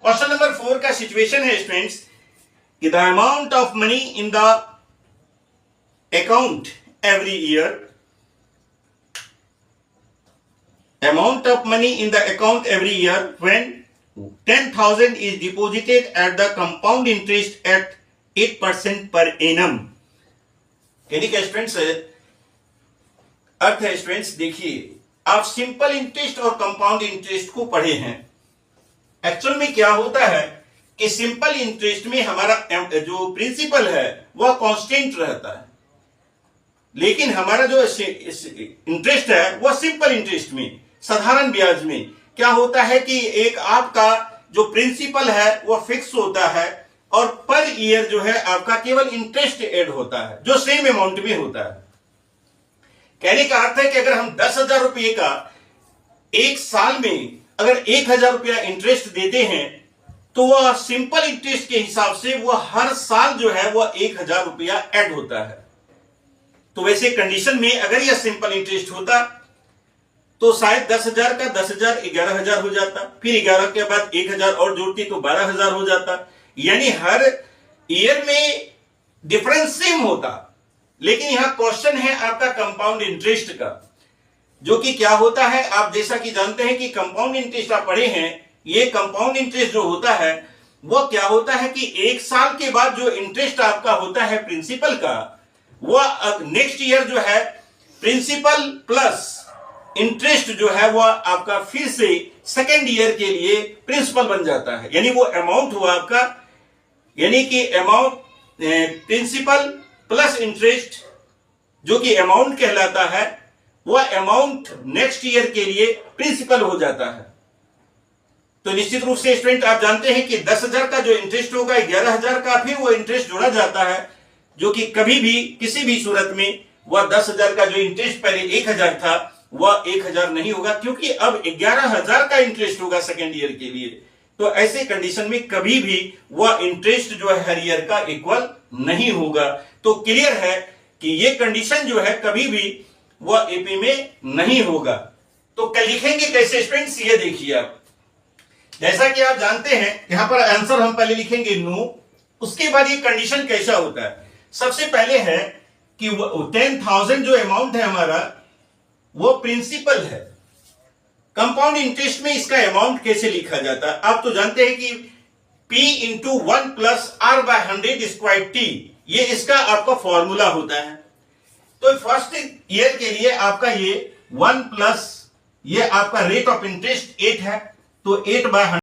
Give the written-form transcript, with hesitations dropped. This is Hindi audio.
क्वेश्चन नंबर 4 का सिचुएशन है स्टूडेंट्स कि the amount of money in the account every year, amount of money in the account every year when 10,000 is deposited at the compound interest at 8% per annum। यानी कि स्टूडेंट्स अर्थ है स्टूडेंट्स, देखिए आप सिंपल इंटरेस्ट और कंपाउंड इंटरेस्ट को पढ़े हैं। एक्चुअल में क्या होता है कि सिंपल इंटरेस्ट में हमारा जो प्रिंसिपल है वह कांस्टेंट रहता है, लेकिन हमारा जो इंटरेस्ट है वह सिंपल इंटरेस्ट में, साधारण ब्याज में क्या होता है कि एक आपका जो प्रिंसिपल है वह फिक्स होता है और पर ईयर जो है आपका केवल इंटरेस्ट ऐड होता है जो सेम अमाउंट में होता है। कहने का अर्थ है कि अगर हम 10,000 रुपये का एक साल में अगर 1,000 रुपया इंटरेस्ट देते हैं तो वह सिंपल इंटरेस्ट के हिसाब से वह हर साल जो है वह 1,000 रुपया ऐड होता है। तो वैसे कंडीशन में अगर यह सिंपल इंटरेस्ट होता तो शायद 10,000 का 10,000 11,000 हो जाता, फिर 11 के बाद 1,000 और जोड़ती तो 12,000 हो जाता, यानी हर ईयर में डिफरेंस सेम होता। लेकिन यहां क्वेश्चन है आपका कंपाउंड इंटरेस्ट का, जो कि क्या होता है, आप जैसा कि जानते हैं कि कंपाउंड इंटरेस्ट आप पढ़े हैं, ये कंपाउंड इंटरेस्ट जो होता है वह क्या होता है कि एक साल के बाद जो इंटरेस्ट आपका होता है प्रिंसिपल का, वह नेक्स्ट ईयर जो है प्रिंसिपल प्लस इंटरेस्ट जो है वह आपका फिर से सेकेंड ईयर के लिए प्रिंसिपल बन जाता है। यानी वो अमाउंट हुआ आपका, यानी कि अमाउंट प्रिंसिपल प्लस इंटरेस्ट जो कि अमाउंट कहलाता है, वह अमाउंट नेक्स्ट ईयर के लिए प्रिंसिपल हो जाता है। तो निश्चित रूप से स्टूडेंट आप जानते हैं कि 10,000 का जो इंटरेस्ट होगा 11,000 का फिर वो इंटरेस्ट जोड़ा जाता है, जो कि कभी भी किसी भी सूरत में वह 10,000 का जो इंटरेस्ट पहले 1,000 था वह 1,000 नहीं होगा, क्योंकि अब 11,000 का इंटरेस्ट होगा सेकेंड ईयर के लिए। तो ऐसे कंडीशन में कभी भी वह इंटरेस्ट जो है हर ईयर का इक्वल नहीं होगा। तो क्लियर है कि यह कंडीशन जो है कभी भी वह एपी में नहीं होगा। तो लिखेंगे कैसे स्टूडेंट्स, ये देखिए आप, जैसा कि आप जानते हैं यहां पर आंसर हम पहले लिखेंगे नो, उसके बाद ये कंडीशन कैसा होता है। सबसे पहले है कि 10,000 जो अमाउंट है हमारा वो प्रिंसिपल है। कंपाउंड इंटरेस्ट में इसका अमाउंट कैसे लिखा जाता है, आप तो जानते हैं कि P into 1 plus R by 100 square T, ये इसका आपका फॉर्मूला होता है। तो फर्स्ट ईयर के लिए आपका ये 1 प्लस ये आपका रेट ऑफ इंटरेस्ट 8 है, तो 8 बाय 100